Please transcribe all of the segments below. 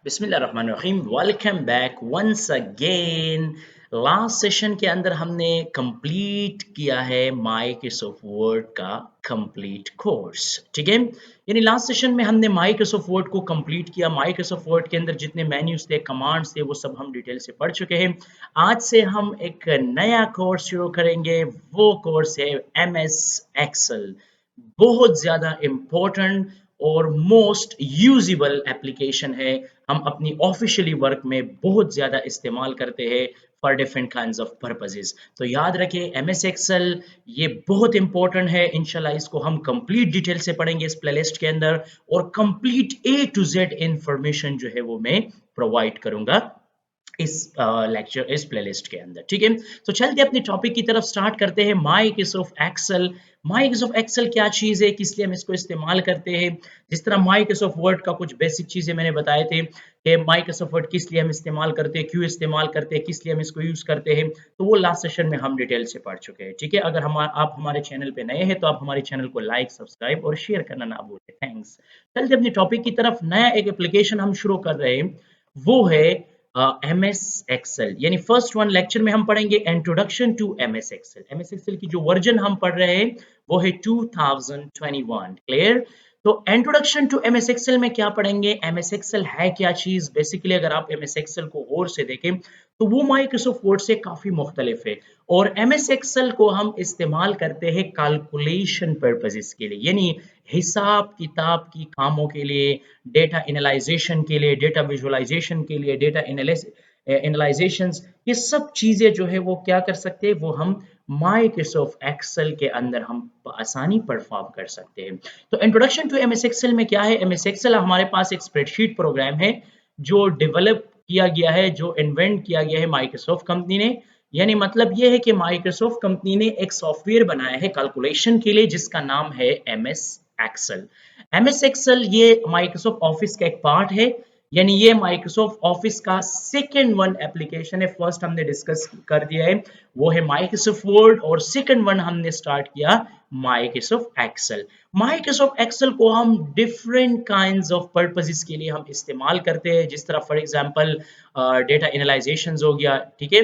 बिस्मिल्लाहिर्रहमानिर्रहीम। Welcome back once again. Last session के अंदर हमने कंप्लीट किया है माइक्रोसॉफ्ट वर्ड का कंप्लीट कोर्स। ठीक है, यानी लास्ट सेशन में हमने माइक्रोसॉफ्ट वर्ड को कंप्लीट किया। माइक्रोसॉफ्ट वर्ड के अंदर जितने मेन्यूज थे, कमांड्स थे, वो सब हम डिटेल से पढ़ चुके हैं। आज से हम एक नया कोर्स शुरू करेंगे। वो कोर्स है एमएस एक्सेल। बहुत ज़्यादा इम्पोर्टेंट और मोस्ट यूजेबल एप्लीकेशन है। हम अपनी ऑफिशियली वर्क में बहुत ज़्यादा इस्तेमाल करते हैं for different kinds of purposes. तो याद रखें एमएस एक्सेल ये बहुत इंपॉर्टेंट है। इंशाल्लाह इसको हम कंप्लीट डिटेल से पढ़ेंगे इस प्लेलिस्ट के अंदर, और complete A to Z information जो है वो मैं प्रोवाइड करूंगा इस लेक्चर इस प्लेलिस्ट के अंदर। ठीक है, तो चलते अपने टॉपिक की तरफ स्टार्ट करते हैं। Microsoft Excel. माइक्रोसॉफ्ट एक्सेल क्या चीज़ है, किस लिए हम इसको इस्तेमाल करते हैं। जिस तरह माइक्रोसॉफ्ट वर्ड का कुछ बेसिक चीज़ें मैंने बताए थे कि माइक्रोसॉफ्ट वर्ड किस लिए हम इस्तेमाल करते हैं, क्यों इस्तेमाल करते हैं, किस लिए हम इसको यूज़ करते हैं, तो वो लास्ट सेशन में हम डिटेल से पढ़ चुके हैं। ठीक है, अगर आप हमारे चैनल पे नए हैं तो आप हमारे चैनल को लाइक, सब्सक्राइब और शेयर करना ना भूलें। थैंक्स। चलते अपने टॉपिक की तरफ। नया एक एप्लीकेशन हम शुरू कर रहे हैं, वो है एमएस एक्सेल। यानी फर्स्ट वन लेक्चर में हम पढ़ेंगे introduction to MS Excel. MS Excel की जो वर्जन हम पढ़ रहे हैं वो है 2021। क्लियर। तो इंट्रोडक्शन टू एमएस एक्सेल में क्या पढ़ेंगे, एमएस एक्सेल है क्या चीज। बेसिकली अगर आप एमएस एक्सेल को गौर से देखें तो वो माइक्रोसॉफ्ट वर्ड से काफी मुख्तलिफ है, और एमएस एक्सेल को हम इस्तेमाल करते हैं कैलकुलेशन पर्पसेस के लिए, यानी हिसाब किताब की कामों के लिए, डेटा एनालाइजेशन के लिए, डेटा विजुअलाइजेशन के लिए, डेटा एनालाइजेशंस, ये सब चीजें जो है वो क्या कर सकते हैं, वो हम माइक्रोसॉफ्ट एक्सेल के अंदर हम आसानी परफॉर्म कर सकते हैं। तो इंट्रोडक्शन टू एमएस एक्सेल में क्या है, एमएस एक्सेल हमारे पास एक स्प्रेडशीट प्रोग्राम है जो डेवलप किया गया है, जो इन्वेंट किया गया है माइक्रोसॉफ्ट कंपनी ने। यानी मतलब ये है कि माइक्रोसॉफ्ट कंपनी ने एक सॉफ्टवेयर बनाया है कैलकुलेशन के लिए जिसका नाम है एमएस एक्सेल। एमएस एक्सेल ये माइक्रोसॉफ्ट ऑफिस का एक पार्ट है, यानी ये माइक्रोसॉफ्ट ऑफिस का सेकेंड वन एप्लीकेशन है। फर्स्ट हमने डिस्कस कर दिया है वो है माइक्रोसॉफ्ट वर्ड, और सेकेंड वन हमने स्टार्ट किया माइक्रोसॉफ्ट एक्सेल। माइक्रोसॉफ्ट एक्सेल को हम डिफरेंट काइंड्स ऑफ पर्पसेस के लिए हम इस्तेमाल करते हैं, जिस तरह फॉर एग्जांपल डेटा एनालाइजेशन हो गया। ठीक है,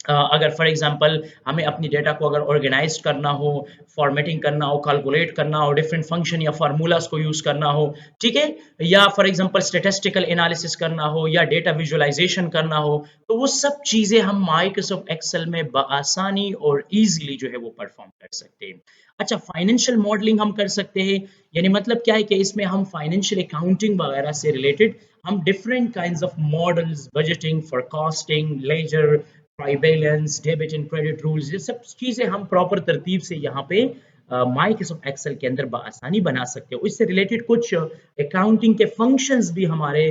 अगर फॉर एग्जांपल हमें अपनी डेटा को अगर ऑर्गेनाइज करना हो, फॉर्मेटिंग करना हो, कैलकुलेट करना हो, डिफरेंट फंक्शन या फार्मूलाज को यूज करना हो, ठीक है, या फॉर एग्जांपल स्टैटिस्टिकल एनालिसिस करना हो या डेटा विजुअलाइजेशन करना हो, तो वो सब चीजें हम माइक्रोसॉफ्ट एक्सेल में बआसानी और इजीली जो है वो परफॉर्म कर सकते हैं। अच्छा, फाइनेंशियल मॉडलिंग हम कर सकते हैं। यानी मतलब क्या है कि इसमें हम फाइनेंशियल अकाउंटिंग वगैरह से रिलेटेड हम different kinds of models, budgeting, forecasting, ledger, trial debit and credit rules, ये सब चीजें हम प्रॉपर तरतीब से यहाँ पे माइक्रोसॉफ्ट एक्सेल के अंदर बआसानी बना सकते हो। इससे रिलेटेड कुछ अकाउंटिंग के फंक्शंस भी हमारे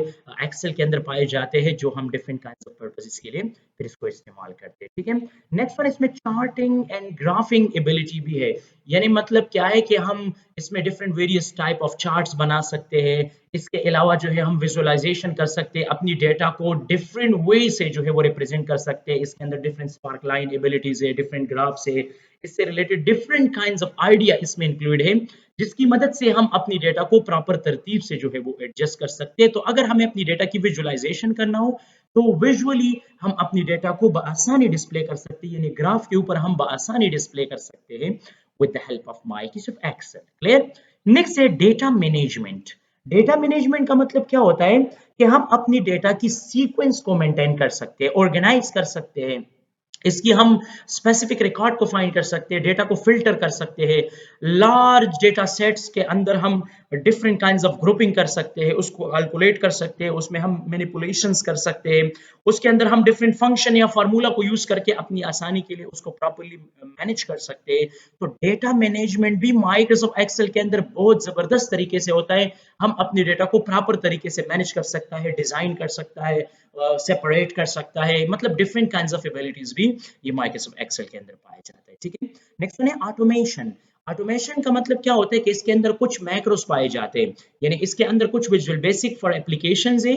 एक्सेल के अंदर पाए जाते हैं, जो हम डिफरेंट काइंड्स ऑफ पर्पसेस के लिए फिर इसको इस्तेमाल करते हैं। ठीक है, नेक्स्ट वन इसमें चार्टिंग एंड ग्राफिंग एबिलिटी भी है। यानी मतलब क्या है कि हम इसमें different various type of charts बना सकते हैं। इसके अलावा जो है हम विजुअलाइजेशन कर सकते हैं, अपनी डेटा को डिफरेंट वे से जो है वो रिप्रेजेंट कर सकते हैं। इसके अंदर डिफरेंट स्पार्क लाइन एबिलिटीज है, डिफरेंट ग्राफ है, इससे related different kinds of idea इसमें इंक्लूड है, जिसकी मदद से हम अपनी डेटा को प्रॉपर तरतीब से जो है वो एडजस्ट कर सकते हैं। तो अगर हमें अपनी डेटा की विजुअलाइजेशन करना हो तो विजुअली हम अपनी डेटा को बआसानी डिस्प्ले कर सकते हैं, यानी ग्राफ के ऊपर हम बआसानी डिस्प्ले कर सकते हैं with the help of Microsoft Excel. Clear. Next है डेटा मैनेजमेंट। डेटा मैनेजमेंट का मतलब क्या होता है कि हम अपनी डेटा की सीक्वेंस को मेंटेन कर सकते हैं, ऑर्गेनाइज कर सकते हैं, इसकी हम स्पेसिफिक रिकॉर्ड को फाइंड कर सकते हैं, डेटा को फिल्टर कर सकते हैं, लार्ज डेटा सेट्स के अंदर हम डिफरेंट काइंड्स ऑफ ग्रुपिंग कर सकते हैं, उसको कैलकुलेट कर सकते हैं, उसमें हम मैनिपुलेशंस कर सकते हैं, उसके अंदर हम डिफरेंट फंक्शन या फार्मूला को यूज करके अपनी आसानी के लिए उसको प्रॉपर्ली मैनेज कर सकते हैं। तो डेटा मैनेजमेंट भी माइक्रोसॉफ्ट एक्सेल के अंदर बहुत जबरदस्त तरीके से होता है। हम अपनी डेटा को प्रॉपर तरीके से मैनेज कर सकता है, डिजाइन कर सकता है, सेपरेट कर सकता है, मतलब डिफरेंट काइंड्स ऑफ एबिलिटीज भी ये माइक्रोसॉफ्ट एक्सेल के अंदर पाया जाता है। ठीक है, नेक्स्ट वन है ऑटोमेशन। ऑटोमेशन का मतलब क्या होता है कि इसके अंदर कुछ मैक्रोस पाए जाते हैं, यानी इसके अंदर कुछ विजुअल बेसिक फॉर एप्लीकेशंस है,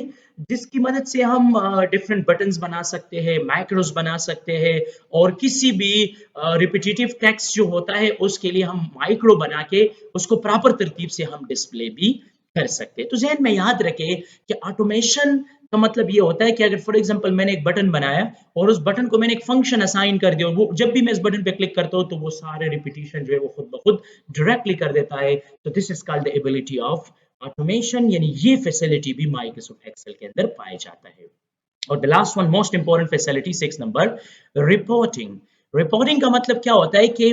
जिसकी मदद से हम डिफरेंट बटन्स बना सकते हैं, मैक्रोस बना सकते हैं, और किसी भी रिपीटेटिव टेक्स्ट जो होता है उसके लिए हम माइक्रो बना के उसको प्रॉपर तरतीब से हम डिस्प्ले भी कर सकते हैं। तो जहन में याद रखें कि ऑटोमेशन का मतलब ये होता है कि अगर फॉर एग्जांपल मैंने एक बटन बनाया और उस बटन को मैंने एक फंक्शन असाइन कर दिया और वो जब भी मैं इस बटन पे क्लिक करता हूँ तो वो सारे रिपीटिशन जो है वो खुद ब खुद डायरेक्टली कर देता है। तो this is called the ability of automation, यानी ये फैसिलिटी भी माइक्रोसॉफ्ट एक्सेल के अंदर पाया जाता है। और the last one most important facility 6 number, reporting. Reporting का मतलब क्या होता है कि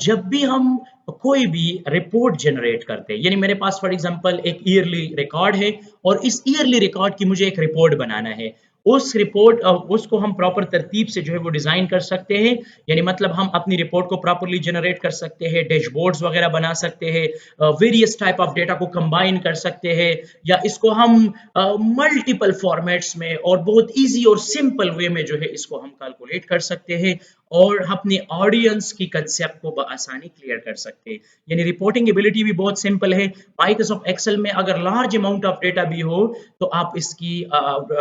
जब भी हम कोई भी रिपोर्ट जनरेट करते हैं, यानी मेरे पास फॉर एग्जांपल एक ईयरली रिकॉर्ड है और इस ईयरली रिकॉर्ड की मुझे एक रिपोर्ट बनाना है, उस रिपोर्ट उसको हम प्रॉपर तरतीब से जो है वो डिजाइन कर सकते हैं, यानी मतलब हम अपनी रिपोर्ट को प्रॉपरली जनरेट कर सकते हैं, डैशबोर्ड्स वगैरह बना सकते हैं, वेरियस टाइप ऑफ डेटा को कंबाइन कर सकते हैं, या इसको हम मल्टीपल फॉर्मेट्स में और बहुत इजी और सिंपल वे में जो है इसको हम कैलकुलेट कर सकते हैं और अपने ऑडियंस की कंसेप्ट को आसानी क्लियर कर सकते हैं। यानी रिपोर्टिंग एबिलिटी भी बहुत सिंपल है। माइक्रोसॉफ्ट एक्सेल में अगर लार्ज अमाउंट ऑफ डेटा भी हो तो आप इसकी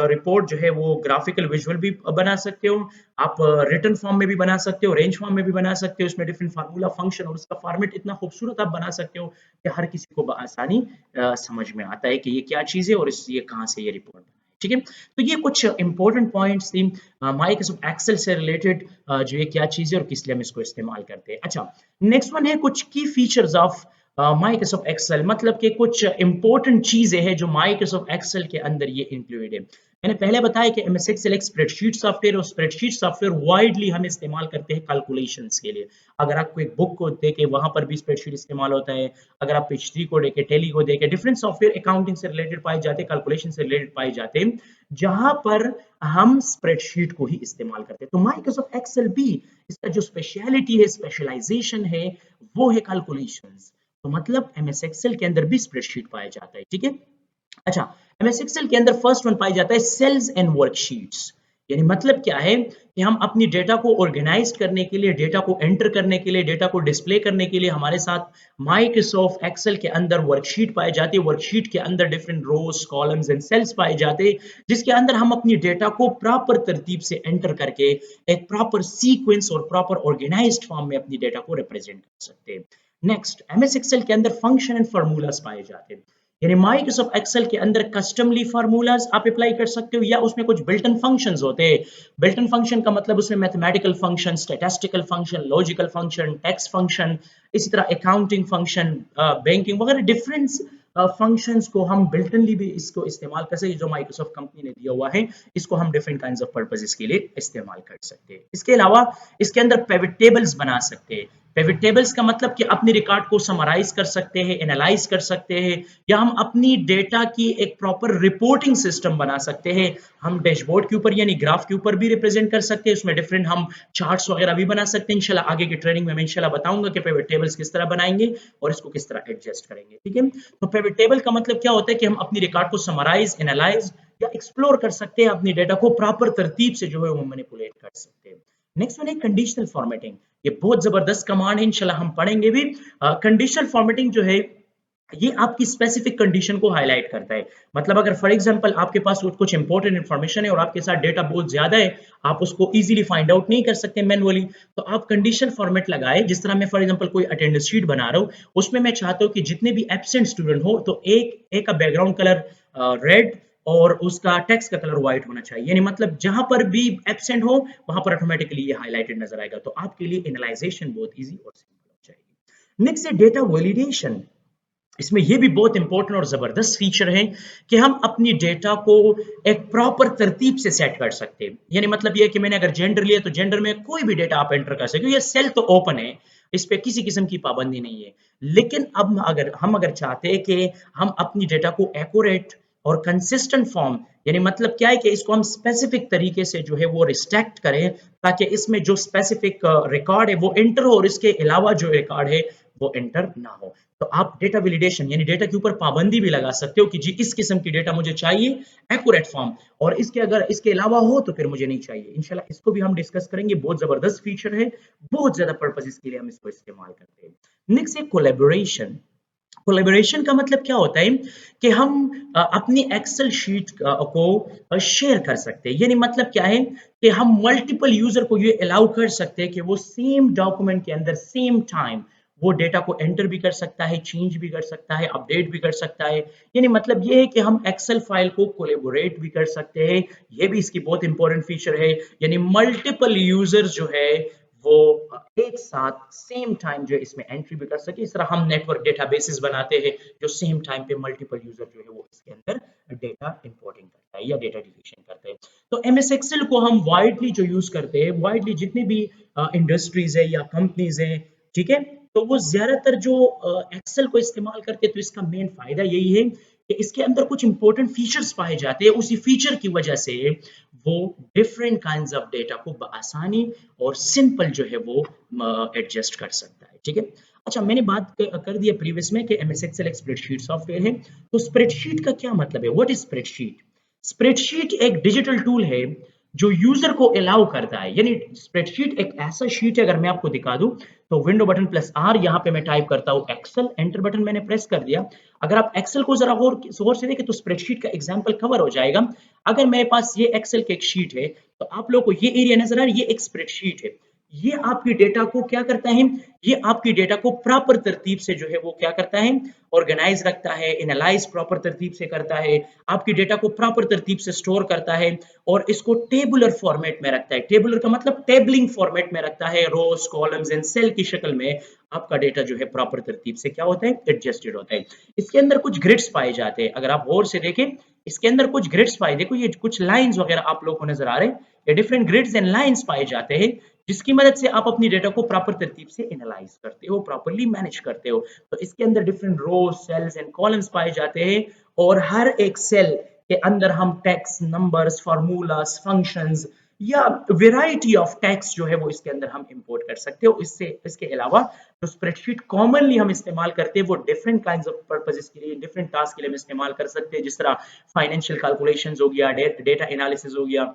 रिपोर्ट जो है वो ग्राफिकल विजुअल भी बना सकते हो, आप रिटन फॉर्म में भी बना सकते हो, रेंज फॉर्म में भी बना सकते हो, इसमें डिफरेंट फार्मूला फंक्शन और उसका फॉर्मेट इतना खूबसूरत आप बना सकते हो कि हर किसी को आसानी समझ में आता है कि ये क्या चीज़ है और ये कहाँ से ये रिपोर्ट बना है। ठीक है, तो ये कुछ इंपॉर्टेंट पॉइंट्स थी माइक्रोसॉफ्ट एक्सेल से रिलेटेड, जो ये क्या चीज़ है और किस लिए हम इसको इस्तेमाल करते हैं। अच्छा, नेक्स्ट वन है कुछ की फीचर्स ऑफ माइक्रोसॉफ्ट एक्सेल, मतलब कि कुछ इंपॉर्टेंट चीजें हैं जो माइक्रोसॉफ्ट एक्सेल के अंदर ये इंक्लूडेड है। मैंने पहले बताया कि एमएस एक्सेल एक स्प्रेडशीट सॉफ्टवेयर और स्प्रेडशीट सॉफ्टवेयर वाइडली हम इस्तेमाल करते हैं कैलकुलेशंस के लिए। अगर आपको एक बुक को देके वहां पर भी स्प्रेडशीट इस्तेमाल होता है, अगर आप पिछली को देखे, टेली को देखे, डिफरेंट सॉफ्टवेयर अकाउंटिंग से रिलेटेड पाए जाते हैं, कैलकुलेशन से रिलेटेड पाए जाते हैं, जहां पर हम स्प्रेडशीट को ही इस्तेमाल करते हैं। तो माइक्रोसॉफ्ट एक्सेल भी, इसका जो स्पेशलिटी है, स्पेशलाइजेशन है, वो है कैलकुलेशंस। तो मतलब एमएस एक्सेल के अंदर भी स्प्रेडशीट पाया जाता है। ठीक है, अच्छा, एमएस एक्सेल के अंदर फर्स्ट वन पाया जाता है सेल्स एंड वर्कशीट्स। यानी मतलब क्या है कि हम अपनी डेटा को ऑर्गेनाइज करने के लिए, डेटा को एंटर करने के लिए, डेटा को डिस्प्ले करने के लिए हमारे साथ माइक्रोसॉफ्ट एक्सेल के अंदर वर्कशीट पाई जाती है। वर्कशीट के अंदर different rows, columns and cells पाए जाते हैं, जिसके अंदर हम अपनी डेटा को प्रॉपर तरतीब से एंटर करके एक प्रॉपर सीक्वेंस और प्रॉपर ऑर्गेनाइज्ड फॉर्म में अपनी डेटा को रिप्रेजेंट कर सकते हैं। नेक्स्ट, एमएस एक्सेल के अंदर फंक्शन एंड फार्मूलाज पाए जाते हैं। यानी माइक्रोसॉफ्ट एक्सेल के अंदर कस्टमली फार्मूलाज आप अप्लाई कर सकते हो, या उसमें कुछ बिल्ट इन फंक्शंस होते हैं। बिल्ट इन फंक्शन का मतलब उसमें mathematical function, statistical function, logical function, text function, इसी तरह अकाउंटिंग फंक्शन, बैंकिंग वगैरह डिफरेंट फंक्शंस को हम बिल्ट इनली भी इसको इस्तेमाल कर सकते हैं। जो माइक्रोसॉफ्ट कंपनी ने दिया हुआ है, इसको हम डिफरेंट काइंड्स ऑफ पर्पसेस के लिए इस्तेमाल कर सकते हैं। इसके अलावा इसके अंदर पिवट टेबल्स बना सकते हैं। पिवट टेबल्स का मतलब कि अपने रिकॉर्ड को समराइज कर सकते हैं, एनालाइज कर सकते हैं, या हम अपनी डेटा की एक प्रॉपर रिपोर्टिंग सिस्टम बना सकते हैं। हम डैशबोर्ड के ऊपर यानी ग्राफ के ऊपर भी रिप्रेजेंट कर सकते हैं, उसमें डिफरेंट हम चार्ट्स वगैरह भी बना सकते हैं। इंशाल्लाह आगे की ट्रेनिंग में मैं इंशाल्लाह बताऊंगा कि पिवट टेबल्स किस तरह बनाएंगे और इसको किस तरह एडजस्ट करेंगे। ठीक है, तो पिवट टेबल का मतलब क्या होता है कि हम अपनी रिकॉर्ड को समराइज, एनालाइज या एक्सप्लोर कर सकते हैं, अपनी डेटा को प्रॉपर तरतीब से जो है वो मैनिपुलेट कर सकते हैं। नेक्स्ट वन है कंडीशनल फॉर्मेटिंग। ये बहुत जबरदस्त कमांड है, इंशाल्लाह हम पढ़ेंगे भी। कंडीशनल फॉर्मेटिंग जो है ये आपकी स्पेसिफिक कंडीशन को हाईलाइट करता है। मतलब अगर फॉर एग्जांपल आपके पास कुछ इंपॉर्टेंट इंफॉर्मेशन है और आपके साथ डेटा बहुत ज्यादा है, आप उसको इजीली फाइंड आउट नहीं कर सकते मैनुअली, तो आप कंडीशनल फॉर्मेट लगाए। जिस तरह मैं फॉर एग्जांपल कोई अटेंडेंस शीट बना रहा हूँ, उसमें मैं चाहता हूँ कि जितने भी एब्सेंट स्टूडेंट हो तो एक का बैकग्राउंड कलर रेड और उसका टेक्स्ट का कलर व्हाइट होना चाहिए। यानी मतलब जहां पर भी एब्सेंट हो वहां पर ऑटोमेटिकली ये हाईलाइटेड नजर आएगा। तो आपके लिए एनालाइजेशन बहुत इजी और सिंपल हो जाएगी। नेक्स्ट है डेटा वैलिडेशन। इसमें ये भी बहुत इंपॉर्टेंट और जबरदस्त फीचर है कि हम अपनी डेटा को एक प्रॉपर तरतीब से सेट कर सकते हैं। यानी मतलब ये कि मैंने अगर जेंडर लिया तो जेंडर में कोई भी डेटा आप एंटर कर सकते हो, ये सेल तो ओपन है, इस पे किसी किस्म की पाबंदी नहीं है। लेकिन अब अगर चाहते हैं कि हम अपनी डेटा को एक्यूरेट और कंसिस्टेंट फॉर्म, यानी मतलब क्या है कि इसको हम स्पेसिफिक तरीके से जो है वो रिस्ट्रैक्ट करें, ताकि इसमें जो स्पेसिफिक रिकॉर्ड है वो एंटर हो और इसके अलावा जो रिकॉर्ड है वो एंटर ना हो। तो आप डेटा वैलिडेशन यानी डेटा के ऊपर पाबंदी भी लगा सकते हो कि जी इस किस्म की डेटा मुझे चाहिए एक्यूरेट फॉर्म, और इसके अगर इसके अलावा हो तो फिर मुझे नहीं चाहिए। इंशाल्लाह इसको भी हम डिस्कस करेंगे, बहुत जबरदस्त फीचर है, बहुत ज्यादा पर्पसेस के लिए हम इसको इस्तेमाल करते हैं। नेक्स्ट है कोलैबोरेशन। कोलैबोरेशन का मतलब क्या होता है कि हम अपनी एक्सेल शीट को शेयर कर सकते हैं। यानी मतलब क्या है कि हम मल्टीपल यूजर को ये अलाउ कर सकते हैं कि वो सेम डॉक्यूमेंट के अंदर सेम टाइम वो डेटा को एंटर भी कर सकता है, चेंज भी कर सकता है, अपडेट भी कर सकता है। यानी मतलब ये है कि हम एक्सेल फाइल को कोलैबोरेट भी कर सकते हैं, ये भी इसकी बहुत इंपॉर्टेंट फीचर है। यानी मल्टीपल यूजर्स जो है वो एक साथ सेम टाइम जो है इसमें एंट्री भी कर सके। इस तरह हम नेटवर्क डेटाबेसेस बनाते हैं जो सेम टाइम पे मल्टीपल यूजर जो है वो इसके अंदर डेटा इंपोर्टिंग करता है या डेटा डिलीशन करता है। तो एमएस एक्सेल को हम वाइडली जो यूज करते हैं, वाइडली जितने भी इंडस्ट्रीज है या कंपनीज हैं, ठीक है, तो वो ज्यादातर जो एक्सेल को इस्तेमाल करते हैं, तो इसका मेन फायदा यही है कि इसके अंदर कुछ इंपॉर्टेंट फीचर्स पाए जाते हैं। उसी फीचर की वजह से वो डिफरेंट काइंड्स ऑफ डेटा को बआसानी और सिंपल जो है वो एडजस्ट कर सकता है, ठीक है। अच्छा, मैंने बात कर दिया प्रीवियस में कि एमएस एक्सेल एक स्प्रेडशीट सॉफ्टवेयर है। तो स्प्रेडशीट का क्या मतलब है? What is spreadsheet? स्प्रेडशीट एक डिजिटल टूल है जो यूजर को अलाउ करता है। यानी स्प्रेडशीट एक ऐसा शीट है, अगर मैं आपको दिखा दूं तो विंडो बटन प्लस आर, यहाँ पे मैं टाइप करता हूँ एक्सेल, एंटर बटन मैंने प्रेस कर दिया। अगर आप एक्सेल को जरा और से देखें तो स्प्रेडशीट का एग्जांपल कवर हो जाएगा। अगर मेरे पास ये एक्सेल की एक शीट है, तो आप लोगों को ये एरिया नजर आ रहा है, ये एक स्प्रेडशीट है। ये आपकी डेटा को क्या करता है? ये आपकी डेटा को प्रॉपर तरतीब से जो है वो क्या करता है? ऑर्गेनाइज रखता है, एनालाइज प्रॉपर तरतीब से करता है, आपकी डेटा को प्रॉपर तरतीब से स्टोर करता है और इसको टेबुलर फॉर्मेट में रखता है। टेबुलर का मतलब टेबलिंग फॉर्मेट में रखता है, रोज, कॉलम्स एंड सेल की शक्ल में आपका डेटा जो है प्रॉपर तरतीब से क्या होता है? एडजस्टेड होता है। इसके अंदर कुछ ग्रिड्स पाए जाते हैं, अगर आप गौर से देखें इसके अंदर कुछ ग्रिड्स पाए, देखो ये कुछ लाइंस वगैरह आप लोगों को नजर आ रहे हैं, ये डिफरेंट ग्रिड्स एंड लाइंस पाए जाते हैं, जिसकी मदद से आप अपनी डेटा को प्रॉपर तरतीब से एनालाइज करते हो, प्रॉपर्ली मैनेज करते हो। तो इसके अंदर different rows, cells and columns पाए जाते हैं और हर एक सेल के अंदर हम टेक्स्ट, नंबर्स, फार्मूलास, फंक्शंस या वैरायटी ऑफ टेक्स्ट जो है वो इसके अंदर हम इंपोर्ट कर सकते हो। इससे इसके अलावा जो स्प्रेडशीट कॉमनली हम इस्तेमाल करते हैं वो डिफरेंट काइंड्स ऑफ पर्पसेस के लिए, डिफरेंट टास्क के लिए हम इस्तेमाल कर सकते हैं, जिस तरह फाइनेंशियल कैलकुलेशंस हो गया, डेटा एनालिसिस हो गया,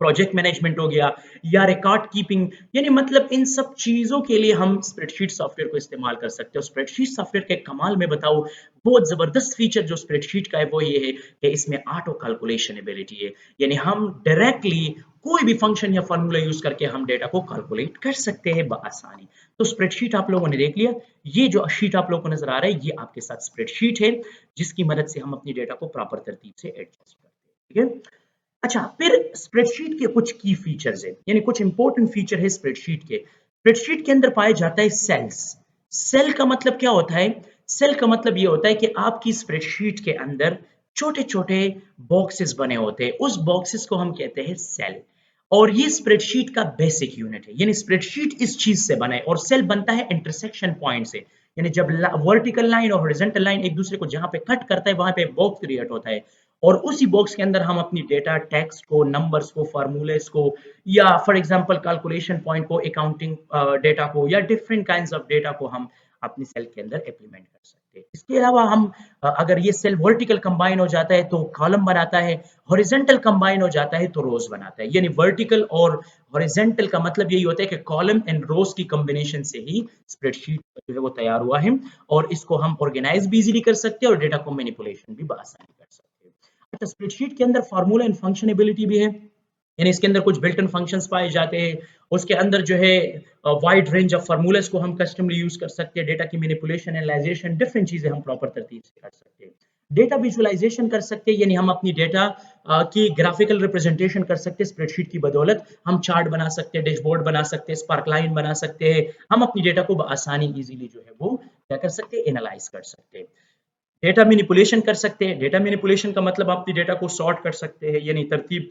प्रोजेक्ट मैनेजमेंट हो गया या रिकॉर्ड कीपिंग। यानी मतलब इन सब चीजों के लिए हम स्प्रेडशीट सॉफ्टवेयर को इस्तेमाल कर सकते हो। स्प्रेडशीट सॉफ्टवेयर के कमाल में बताऊं, बहुत जबरदस्त फीचर जो स्प्रेडशीट का है वो ये है कि इसमें ऑटो कैलकुलेशन एबिलिटी है। यानी हम डायरेक्टली कोई भी फंक्शन या फॉर्मूला यूज करके हम डेटा को कैलकुलेट कर सकते हैं बआसानी। तो स्प्रेडशीट आप लोगों ने देख लिया, ये जो शीट आप लोगों को नजर आ रहा है ये आपके साथ स्प्रेडशीट है, जिसकी मदद से हम अपनी डेटा को प्रॉपर तरतीब से एडजस्ट करते हैं, ठीक है। अच्छा, फिर स्प्रेडशीट के कुछ की फीचर्स हैं, यानी कुछ इंपॉर्टेंट फीचर है स्प्रेडशीट के। स्प्रेडशीट के अंदर पाया जाता है सेल्स। सेल का मतलब क्या होता है? सेल का मतलब ये होता है कि आपकी स्प्रेडशीट के अंदर छोटे छोटे बॉक्सेस बने होते हैं, उस बॉक्सेस को हम कहते हैं सेल। और ये स्प्रेडशीट का बेसिक यूनिट है, यानी स्प्रेडशीट इस चीज से बना है। और सेल बनता है इंटरसेक्शन पॉइंट से, यानी जब वर्टिकल लाइन और हॉरिजॉन्टल लाइन एक दूसरे को जहां पे कट करता है वहां पे बॉक्स क्रिएट होता है। और उसी बॉक्स के अंदर हम अपनी डेटा, टेक्स्ट को, नंबर्स को, फार्मूलेस को या फॉर एग्जांपल कैलकुलेशन पॉइंट को, अकाउंटिंग डेटा को या डिफरेंट काइंड्स ऑफ डेटा को हम अपनी सेल के अंदर इम्प्लीमेंट कर सकते हैं। इसके अलावा हम अगर ये सेल वर्टिकल कंबाइन हो जाता है तो कॉलम बनाता है, हॉरिजॉन्टल कंबाइन हो जाता है तो रोज बनाता है। यानी वर्टिकल और हॉरिजॉन्टल का मतलब यही होता है कि कॉलम एंड रोज की कॉम्बिनेशन से ही स्प्रेडशीट जो है वो तैयार हुआ है और इसको हम ऑर्गेनाइज भी इजीली कर सकते हैं और डेटा को मैनिपुलेशन भी आसानी कर सकते हैं। अच्छा, स्प्रेडशीट के अंदर फार्मूला एंड फंक्शन एबिलिटी भी है, यानी इसके अंदर कुछ बिल्ट इन फंक्शंस पाए जाते हैं। उसके अंदर जो है वाइड रेंज ऑफ फार्मूलास को हम कस्टमली यूज कर सकते हैं, डेटा की मैनिपुलेशन, एनालाइजेशन, डिफरेंट चीजें हम प्रॉपर तरतीब से कर सकते हैं। डेटा विजुअलाइजेशन कर सकते हैं, यानी हम अपनी डेटा की ग्राफिकल रिप्रेजेंटेशन कर सकते हैं स्प्रेडशीट की बदौलत। हम चार्ट बना सकते हैं, डैशबोर्ड बना सकते हैं, स्पार्क लाइन बना सकते हैं, हम अपनी डेटा को आसानी इजीली जो है वो क्या कर सकते हैं? एनालाइज कर सकते हैं। डेटा मैनिपुलेशन कर सकते हैं। डेटा मैनिपुलेशन का मतलब अपनी डेटा को सॉर्ट कर सकते हैं, यानी तरतीब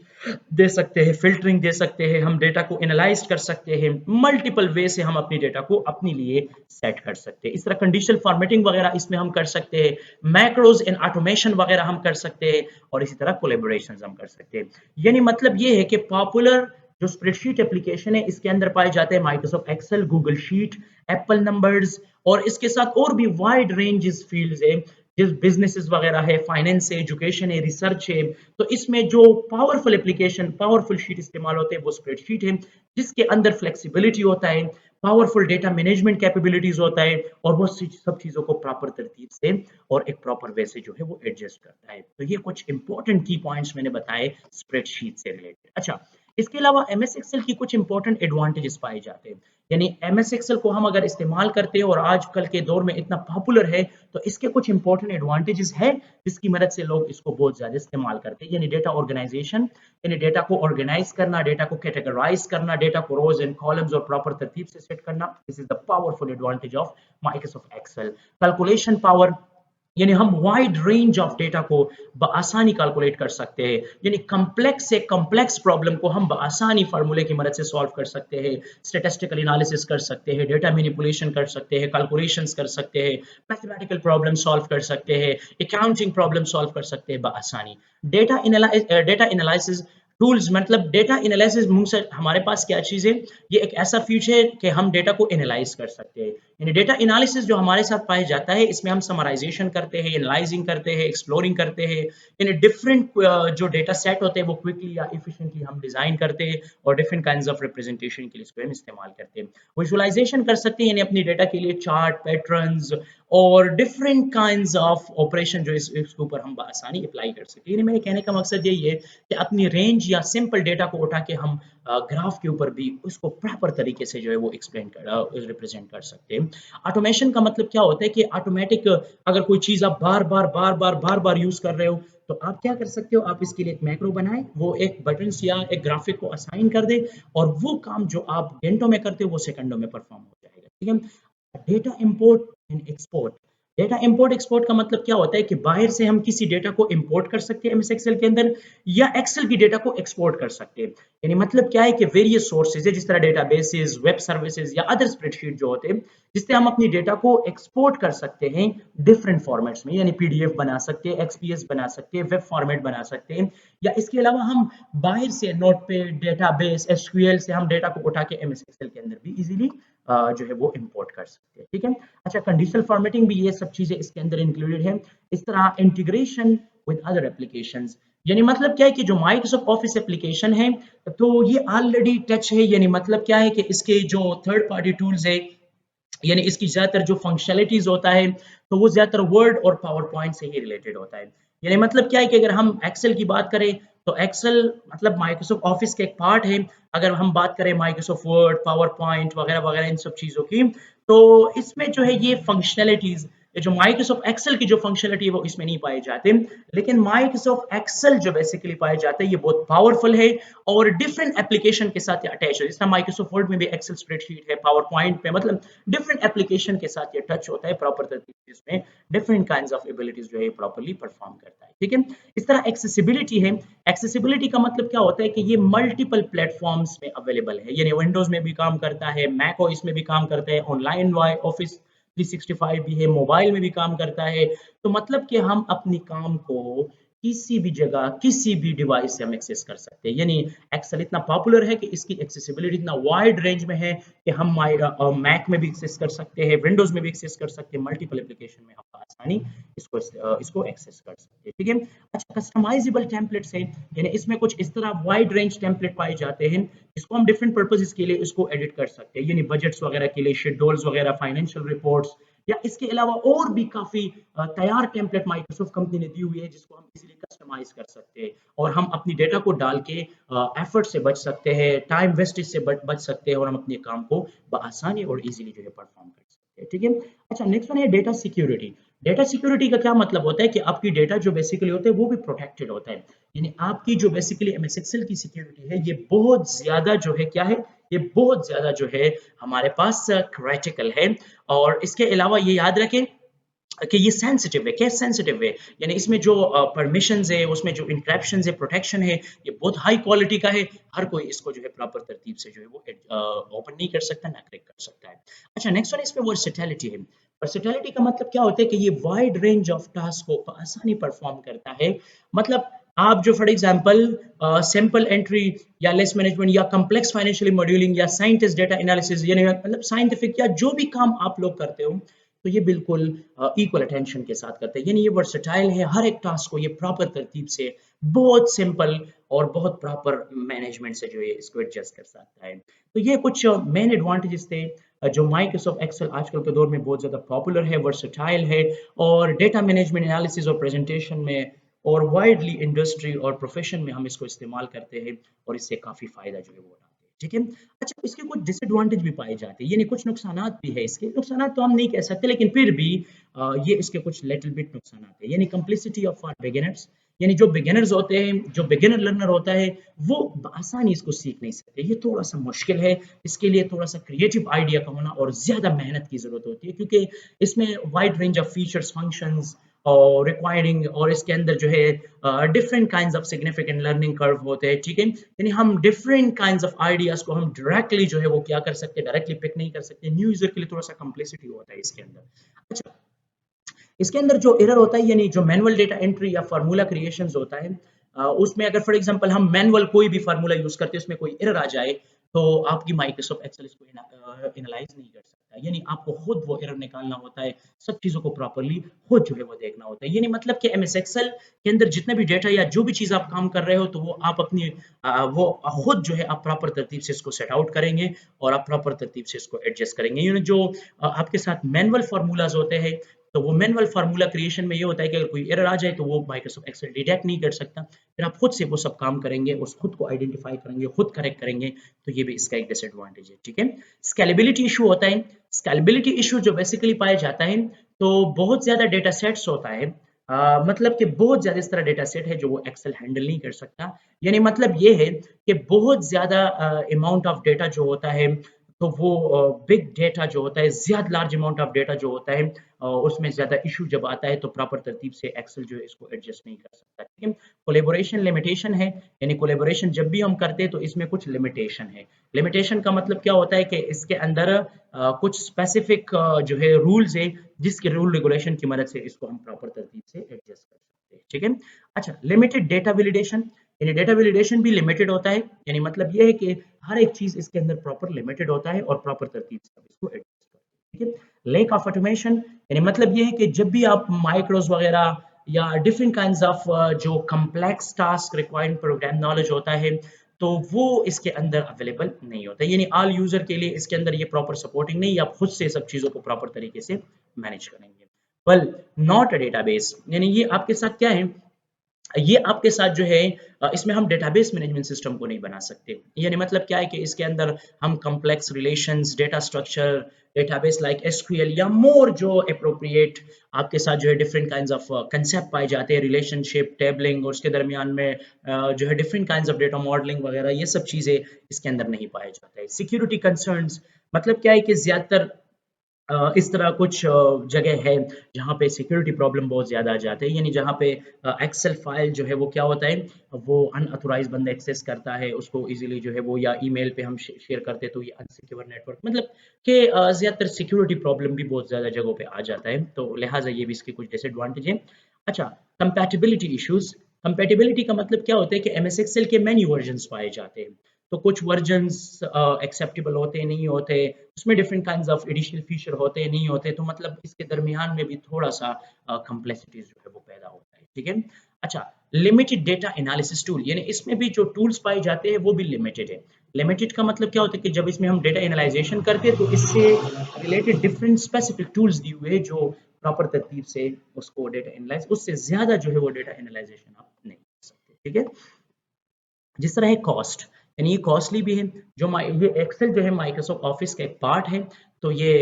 दे सकते हैं, फिल्टरिंग दे सकते हैं, हम डेटा को एनालाइज कर सकते हैं, मल्टीपल वे से हम अपनी डेटा को अपने लिए सेट कर सकते हैं। इस तरह कंडीशनल फॉर्मेटिंग वगैरह इसमें हम कर सकते हैं, मैक्रोज एंड ऑटोमेशन वगैरह हम कर सकते हैं और इसी तरह कोलैबोरेशन हम कर सकते हैं। यानी मतलब ये है कि पॉपुलर जो स्प्रेडशीट एप्लीकेशन है इसके अंदर पाए जाते हैं Microsoft Excel, Google Sheet, Apple Numbers और इसके साथ और भी वाइड रेंजेस फील्ड्स है, जिस बिजनेसेस वगैरह है, फाइनेंस है, एजुकेशन है, रिसर्च है। तो इसमें जो पावरफुल एप्लीकेशन, पावरफुल शीट इस्तेमाल होते हैं वो स्प्रेडशीट है, जिसके अंदर फ्लेक्सिबिलिटी होता है, पावरफुल डेटा मैनेजमेंट कैपेबिलिटीज होता है और वो सब चीजों को प्रॉपर तरतीब से और एक प्रॉपर वे से जो है वो एडजस्ट करता है। तो ये कुछ इंपॉर्टेंट की पॉइंट्स मैंने बताए स्प्रेडशीट से रिलेटेड। अच्छा, इसके अलावा एमएस एक्सेल की कुछ इंपॉर्टेंट एडवांटेजेस पाए जाते हैं। यानी एमएस एक्सेल को हम अगर इस्तेमाल करते हैं और आजकल के दौर में इतना पॉपुलर है, तो इसके कुछ इंपॉर्टेंट एडवांटेजेस है जिसकी मदद से लोग इसको बहुत ज्यादा इस्तेमाल करते हैं। यानी डेटा ऑर्गेनाइजेशन, यानी डेटा को ऑर्गेनाइज करना, डेटा को कैटेगराइज करना, डेटा को रोज एंड कॉलम्स और प्रॉपर तरतीब से सेट करना, this is the powerful advantage of Microsoft Excel. Calculation power, यानी हम वाइड रेंज ऑफ डेटा को बआसानी कैलकुलेट कर सकते हैं। यानी कॉम्प्लेक्स से कॉम्प्लेक्स प्रॉब्लम को हम बआसानी फार्मूले की मदद से सॉल्व कर सकते हैं, स्टैटिस्टिकल एनालिसिस कर सकते हैं, डेटा मैनिपुलेशन कर सकते हैं, कैलकुलेशंस कर सकते हैं, मैथमेटिकल प्रॉब्लम सॉल्व कर सकते हैं, अकाउंटिंग प्रॉब्लम सॉल्व कर सकते हैं बआसानी। डेटा एनालिसिस टूल्स, मतलब डेटा एनालिसिस मुंह से हमारे पास क्या चीज़ है, ये एक ऐसा फीचर है कि हम डेटा को एनालाइज कर सकते हैं। यानी डेटा एनालिसिस जो हमारे साथ पाया जाता है, इसमें हम समराइजेशन करते हैं, एनालाइजिंग करते हैं, एक्सप्लोरिंग करते हैं। यानी डिफरेंट जो डेटा सेट होते हैं वो क्विकली या इफिशिएंटली हम डिजाइन करते हैं और डिफरेंट काइंड्स ऑफ रिप्रेजेंटेशन के लिए इसको हम इस्तेमाल करते हैं। विजुअलाइजेशन कर सकते हैं, यानी अपनी डेटा के लिए चार्ट, पैटर्न्स और डिफरेंट काइंड्स ऑफ ऑपरेशन जो इसके ऊपर हम आसानी अप्लाई कर सकते हैं। यानी मेरे कहने का मकसद यही है कि अपनी रेंज या सिंपल डेटा को उठा के हम ग्राफ के ऊपर भी उसको प्रॉपर तरीके से जो है वो एक्सप्लेन कर रिप्रेजेंट कर सकते हैं। ऑटोमेशन का मतलब क्या होता है कि ऑटोमेटिक अगर कोई चीज आप बार बार यूज कर रहे हो, तो आप क्या कर सकते हो, आप इसके लिए एक मैक्रो बनाएं, वो एक बटन या एक ग्राफिक को असाइन कर दे और वो काम जो आप घंटों में करते हो वो सेकंडों में परफॉर्म हो जाएगा। ठीक है। Data import and export, data import export का मतलब क्या होता है कि बाहर से हम किसी डेटा को इंपोर्ट कर सकते हैं एमएस एक्सेल के अंदर, या एक्सेल की डेटा को एक्सपोर्ट कर सकते हैं। यानी मतलब क्या है कि वेरियस सोर्सेज है, जिस तरह डेटाबेसेस, वेब सर्विसेज या अदर स्प्रेडशीट जो होते हैं, जिससे हम अपनी डेटा को एक्सपोर्ट कर सकते हैं डिफरेंट फॉर्मेट्स में। यानी पीडीएफ बना सकते हैं, एक्सपीएस बना सकते हैं, वेब फॉर्मेट बना सकते हैं, या इसके अलावा हम बाहर से नोटपैड, डेटाबेस, एसक्यूएल से हम डेटा को उठा के एमएस एक्सेल के अंदर भी इजीली जो है वो इंपोर्ट कर सकते हैं। ठीक है। अच्छा, कंडीशनल फॉर्मेटिंग भी, ये सब चीजें इसके अंदर इंक्लूडेड है। इस तरह इंटीग्रेशन विद अदर एप्लीकेशंस, यानी मतलब क्या है कि जो माइक्रोसॉफ्ट ऑफिस एप्लीकेशन है, तो ये ऑलरेडी टच है। यानी मतलब क्या है कि इसके जो थर्ड पार्टी टूल्स है, यानी इसकी ज्यादातर जो फंक्शनलिटीज होता है, तो वो ज्यादातर वर्ड और पावर पॉइंट से ही रिलेटेड होता है। यानी मतलब क्या है कि अगर हम एक्सेल की बात करें, तो एक्सेल मतलब माइक्रोसॉफ्ट ऑफिस का एक पार्ट है। अगर हम बात करें माइक्रोसॉफ्ट वर्ड, पावर पॉइंट वगैरह वगैरह इन सब चीजों की, तो इसमें जो है ये फंक्शनलिटीज, ये जो माइक्रोसॉफ्ट एक्सेल की जो फंक्शनलिटी है वो इसमें नहीं पाई जाते, लेकिन माइक्रोसॉफ्ट एक्सेल जो बेसिकली पाए जाते हैं ये बहुत पावरफुल है और डिफरेंट एप्लीकेशन के साथ ये अटैच है। जिस तरह माइक्रोसॉफ्ट वर्ड में भी एक्सेल स्प्रेडशीट है, पावर पॉइंट पे मतलब डिफरेंट एप्लीकेशन के साथ ये टच होता है प्रॉपर तरीके से, इसमें डिफरेंट काइंड्स ऑफ एबिलिटीज जो है प्रॉपर्ली परफॉर्म करता है। ठीक है। इस तरह एक्सेसिबिलिटी है, एक्सेसिबिलिटी का मतलब क्या होता है कि ये मल्टीपल प्लेटफॉर्म्स में अवेलेबल है। यानी विंडोज में भी काम करता है, मैक ओएस में भी काम करता है, ऑनलाइन ऑफिस 365 भी है, मोबाइल में भी काम करता है। तो मतलब कि हम अपनी काम को किसी भी जगह, किसी भी डिवाइस से हम एक्सेस कर सकते हैं। यानी एक्सेल इतना पॉपुलर है कि इसकी एक्सेसिबिलिटी इतना वाइड रेंज में है कि हम मैक में भी एक्सेस कर सकते हैं, विंडोज में भी एक्सेस कर सकते हैं, मल्टीपल एप्लीकेशन में हम आसानी इसको एक्सेस कर सकते हैं। ठीक है। अच्छा, कस्टमाइजेबल टेम्पलेट्स है, यानी इसमें कुछ इस तरह वाइड रेंज टेम्पलेट पाए जाते हैं जिसको हम डिफरेंट पर्पसेस के लिए इसको एडिट कर सकते हैं। यानी बजट्स वगैरह के लिए, शेड्यूल्स वगैरह, फाइनेंशियल रिपोर्ट्स, या इसके अलावा और भी काफी तैयार टेम्पलेट माइक्रोसॉफ्ट कंपनी ने दी हुई है जिसको हम इजीली कस्टमाइज कर सकते हैं और हम अपनी डेटा को डाल के एफर्ट से बच सकते हैं, टाइम वेस्टेज से बच सकते हैं और हम अपने काम को बआसानी और इजीली जो है परफॉर्म कर सकते हैं। ठीक है। अच्छा, नेक्स्ट वन है डेटा सिक्योरिटी। डेटा सिक्योरिटी का क्या मतलब होता है कि आपकी डेटा जो बेसिकली होता है वो भी प्रोटेक्टेड होता है। यानी आपकी जो बेसिकली एमएस एक्सेल की सिक्योरिटी है ये बहुत ज्यादा जो है क्या है, ये बहुत ज्यादा जो है हमारे पास क्रिटिकल है। और इसके अलावा ये याद रखें कि ये सेंसिटिव है। क्या सेंसिटिव है? यानी इसमें जो परमिशंस है, उसमें जो इंक्रिप्शन है, प्रोटेक्शन है, ये बहुत हाई क्वालिटी का है। हर कोई इसको जो है प्रॉपर तरतीब से जो है वो ओपन नहीं कर सकता, ना क्लिक कर सकता है। अच्छा, नेक्स्ट वन इसमें वर्सेटिलिटी है। वर्सेटिलिटी का मतलब क्या होता है कि ये वाइड रेंज ऑफ टास्क को आसानी परफॉर्म करता है। मतलब आप जो फॉर एग्जांपल सिंपल एंट्री या लेस मैनेजमेंट या कॉम्प्लेक्स फाइनेंशियल मॉड्यूलिंग या साइंटिस्ट डेटा एनालिसिस, यानी मतलब साइंटिफिक या जो भी काम आप लोग करते हो, तो ये बिल्कुल इक्वल अटेंशन के साथ करते हैं। यानी ये वर्सेटाइल है, हर एक टास्क को ये प्रॉपर तरतीब से, बहुत सिंपल और बहुत प्रॉपर मैनेजमेंट से जो है इसको एडजस्ट कर सकता है। तो ये कुछ मेन एडवांटेजेस थे जो माइक्रोसॉफ्ट एक्सेल आजकल के दौर में बहुत ज़्यादा पॉपुलर है, वर्सेटाइल है और डेटा मैनेजमेंट, एनालिसिस और प्रेजेंटेशन में और वाइडली इंडस्ट्री और प्रोफेशन में हम इसको इस्तेमाल करते हैं और इससे काफ़ी फ़ायदा जो है वो उठाते हैं, ठीक है। अच्छा, इसके कुछ डिसएडवांटेज भी पाए जाते हैं, यानी कुछ नुकसानात भी है इसके। नुकसानात तो हम नहीं कह सकते, लेकिन फिर भी ये इसके कुछ लिटिल बिट नुकसानात है, यानी कम्प्लिसिटी ऑफ फॉर बिगिनर्स, यानी जो बिगिनर्स होते हैं, जो बिगिनर लर्नर होता है, वो आसानी इसको सीख नहीं सकते, ये थोड़ा सा मुश्किल है। इसके लिए थोड़ा सा क्रिएटिव आइडिया का होना और ज़्यादा मेहनत की ज़रूरत होती है, क्योंकि इसमें wide range of features, functions और रिक्वायरिंग, और इसके अंदर जो है different kinds of significant learning curve होते हैं, ठीक है। यानी हम डिफरेंट काइंड्स ऑफ आइडियाज को हम डायरेक्टली जो है वो क्या कर सकते हैं, डायरेक्टली पिक नहीं कर सकते। न्यू यूजर के लिए थोड़ा सा कम्प्लेक्सिटी होता है इसके अंदर। अच्छा, इसके अंदर जो एरर होता है, यानी जो मैनुअल डेटा एंट्री या फार्मूला क्रिएशंस होता है, उसमें अगर फॉर एग्जांपल हम मैनुअल कोई भी फार्मूला यूज करते हैं, उसमें कोई एरर आ जाए, तो आपकी माइक्रोसॉफ्ट एक्सेल इसको एनालाइज नहीं कर सकता, यानी आपको खुद वो एरर निकालना होता है, सब चीजों को प्रॉपर्ली खुद जो है वो देखना होता है। यानी मतलब कि एमएस एक्सेल के अंदर जितने भी डेटा या जो भी चीज आप काम कर रहे हो, तो वो आप अपनी वो खुद जो है आप प्रॉपर तरतीब से इसको सेट आउट करेंगे और आप प्रॉपर तरतीब से इसको एडजस्ट करेंगे। यानी जो आपके साथ मैनुअल फार्मूलाज होते हैं, तो वो मैनुअल फार्मूला क्रिएशन में ये होता है कि अगर कोई एरर आ जाए, तो वो माइक्रोसॉफ्ट एक्सेल डिटेक्ट नहीं कर सकता, फिर आप खुद से वो सब काम करेंगे, उस खुद को आइडेंटिफाई करेंगे, खुद करेक्ट करेंगे, तो ये भी इसका एक डिसएडवांटेज है, ठीक है। स्केलेबिलिटी इशू होता है। स्केलेबिलिटी इशू जो बेसिकली पाया जाता है, तो बहुत ज्यादा डेटा सेट्स होता है, मतलब कि बहुत ज्यादा इस तरह डेटा सेट है जो वो एक्सेल हैंडल नहीं कर सकता। यानी मतलब ये है कि बहुत ज्यादा अमाउंट ऑफ डेटा जो होता है, तो वो बिग डेटा जो होता है, ज्यादा लार्ज अमाउंट ऑफ डेटा जो होता है, उसमें ज्यादा इशू जब आता है, तो प्रॉपर तरतीब से एक्सेल जो है इसको एडजस्ट नहीं कर सकता, ठीक है। कोलेबोरेशन लिमिटेशन है, यानी कोलेबोरेशन जब भी हम करते हैं तो इसमें कुछ लिमिटेशन है। लिमिटेशन का मतलब क्या होता है कि इसके अंदर कुछ स्पेसिफिक जो है रूल्स है, जिसके रूल रेगुलेशन की मदद से इसको हम प्रॉपर तरतीब से एडजस्ट कर सकते हैं, ठीक है। अच्छा, लिमिटेड डेटा वैलिडेशन, यानी डेटा वैलिडेशन भी लिमिटेड होता है, यानी मतलब ये है कि हर एक चीज इसके अंदर प्रॉपर लिमिटेड होता है और प्रॉपर तरतीब से इसको एडजस्ट करते हैं, ठीक है। लैक ऑफ ऑटोमेशन, यानी मतलब ये है कि जब भी आप माइक्रोस वगैरह या डिफरेंट काइंड्स ऑफ जो complex task required program knowledge होता है, तो वो इसके अंदर अवेलेबल नहीं होता, यानी ऑल यूजर के लिए इसके अंदर ये प्रॉपर सपोर्टिंग नहीं, आप खुद से सब चीजों को प्रॉपर तरीके से मैनेज करेंगे। वेल, नॉट अ डेटाबेस, यानी ये आपके साथ क्या है, ये आपके साथ जो है इसमें हम डेटाबेस मैनेजमेंट सिस्टम को नहीं बना सकते। यानी मतलब क्या है कि इसके अंदर हम complex relations, data structure, database like SQL या मोर जो अप्रोप्रिएट आपके साथ जो है डिफरेंट काइंड्स ऑफ कंसेप्ट पाए जाते हैं, रिलेशनशिप, टेबलिंग, और उसके दरमियान में जो है different kinds of data modelling वगैरह, ये सब चीजें इसके अंदर नहीं पाए जाते हैं। सिक्योरिटी कंसर्न्स, मतलब क्या है कि ज्यादातर इस तरह कुछ जगह है जहाँ पे सिक्योरिटी प्रॉब्लम बहुत ज़्यादा आ जाते हैं, यानी जहाँ पे एक्सेल फाइल जो है वो क्या होता है, वो अनऑथोराइज बंदा एक्सेस करता है उसको इजीली जो है वो, या ईमेल पे हम शेयर करते हैं, तो ये अनसिक्योर नेटवर्क, मतलब कि ज़्यादातर सिक्योरिटी प्रॉब्लम भी बहुत ज़्यादा जगहों पे आ जाता है, तो लिहाजा ये भी इसके कुछ डिसएडवांटेज है। अच्छा, कंपैटिबिलिटी इश्यूज, कंपैटिबिलिटी का मतलब क्या होता है कि एमएस एक्सेल के मेनी वर्जन्स पाए जाते हैं, तो कुछ वर्जन्स एक्सेप्टेबल होते नहीं होते, उसमें different kinds of additional feature होते नहीं होते, तो मतलब इसके दरमियान में भी थोड़ा सा कॉम्प्लेक्सिटीज जो है वो पैदा होता है, ठीक है। अच्छा, लिमिटेड डेटा एनालिसिस टूल, यानी इसमें भी जो टूल्स पाए जाते हैं वो भी लिमिटेड है। लिमिटेड का मतलब क्या होता है कि जब इसमें हम डेटा एनालाइजेशन करते हैं, तो इससे रिलेटेड डिफरेंट स्पेसिफिक टूल्स दिए हुए हैं जो प्रॉपर तरतीब से उसको डेटा एनालाइज, उससे ज्यादा जो है वो डेटा एनालाइजेशन आप नहीं कर सकते, ठीक है। जिस तरह है कॉस्ट, यानी ये कॉस्टली भी है, जो ये एक्सेल जो है माइक्रोसॉफ्ट ऑफिस का एक पार्ट है, तो ये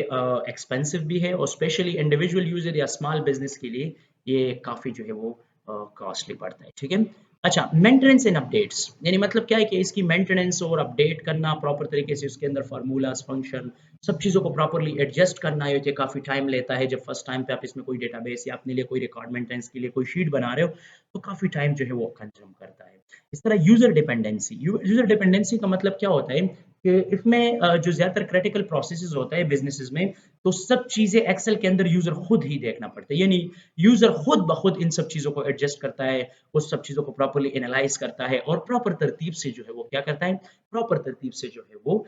एक्सपेंसिव भी है, और स्पेशली इंडिविजुअल यूजर या स्मॉल बिजनेस के लिए ये काफ़ी जो है वो कॉस्टली पड़ता है, ठीक है। अच्छा, मेंटेनेंस एंड अपडेट्स, यानी मतलब क्या है कि इसकी मेंटेनेंस और अपडेट करना प्रॉपर तरीके से, उसके अंदर फार्मूलाज, फंक्शन, सब चीज़ों को प्रॉपरली एडजस्ट करना, ये काफ़ी टाइम लेता है। जब फर्स्ट टाइम पे आप इसमें कोई डेटाबेस या अपने लिए कोई रिकॉर्ड मेंटेनेंस के लिए कोई शीट बना रहे हो, तो काफ़ी टाइम जो है वो कंज्यूम करता है। इस तरह यूजर डिपेंडेंसी का मतलब क्या होता है कि इसमें जो ज्यादातर क्रिटिकल प्रोसेसेस होता है बिजनेसेस में, तो सब चीजें एक्सेल के अंदर यूजर खुद ही देखना पड़ता है, यानी यूजर खुद ब खुद इन सब चीजों को एडजस्ट करता है, उस सब चीजों को प्रॉपरली एनालाइज करता है, और प्रॉपर तरतीब से जो है वो क्या करता है, प्रॉपर तरतीब से जो है वो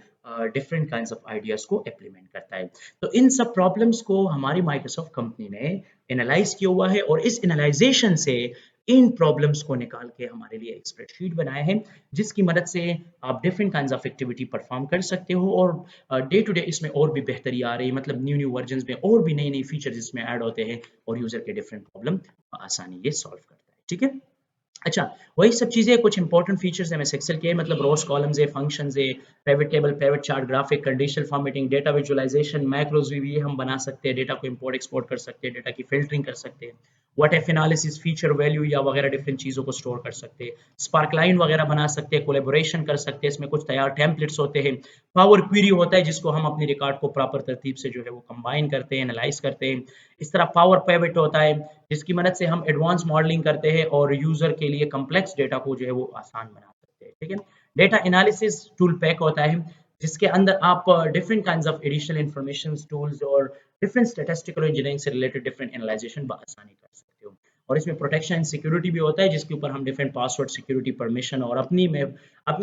डिफरेंट काइंड्स ऑफ आइडियाज को इम्प्लीमेंट करता है। तो इन सब प्रॉब्लम्स को हमारी माइक्रोसॉफ्ट कंपनी ने एनालाइज किया हुआ है, और इस एनालाइजेशन से इन प्रॉब्लम्स को निकाल के हमारे लिए एक स्प्रेडशीट बनाया है, जिसकी मदद से आप different kinds of activity perform कर सकते हो, और डे टू डे इसमें और भी बेहतरी आ रही है, मतलब न्यू न्यू वर्जन में और भी नई नई फीचर्स इसमें ऐड होते हैं, और यूजर के डिफरेंट प्रॉब्लम आसानी ये सॉल्व करता है। ठीक है। अच्छा, वही सब चीज़ें कुछ इंपॉर्टेंट फीचर्स एमएस एक्सेल के, मतलब रोज़, कॉलम्स है, फंक्शंस है, pivot table, pivot chart, graphic, conditional formatting, data visualisation, macros भी ये हम बना सकते हैं, डेटा को इंपोर्ट एक्सपोर्ट कर सकते हैं, डेटा की फिल्टरिंग कर सकते हैं, what if analysis, feature value या वगैरह डिफरेंट चीज़ों को स्टोर कर सकते हैं, स्पार्क लाइन वगैरह बना सकते हैं, कोलेबोरेशन कर सकते हैं, इसमें कुछ तैयार टेम्पलेट्स होते हैं, पावर क्वेरी होता है जिसको हम अपने रिकॉर्ड को प्रॉपर तरतीब से जो है वो कंबाइन करते हैं, एनालाइज करते हैं, इस तरह पावर पिवट होता है जिसकी मदद से हम एडवांस मॉडलिंग करते हैं और यूजर के लिए कॉम्प्लेक्स डेटा को जो है वो आसान बना सकते हैं, ठीक है। डेटा एनालिसिस टूल पैक होता है जिसके अंदर आप different kinds of additional information tools और डिफरेंट स्टैटिस्टिकल इंजीनियरिंग से रिलेटेड डिफरेंट एनालाइजेशन बआसानी कर सकते हो। और इसमें प्रोटेक्शन एंड सिक्योरिटी भी होता है जिसके ऊपर हम डिफरेंट पासवर्ड, सिक्योरिटी, परमिशन और अपनी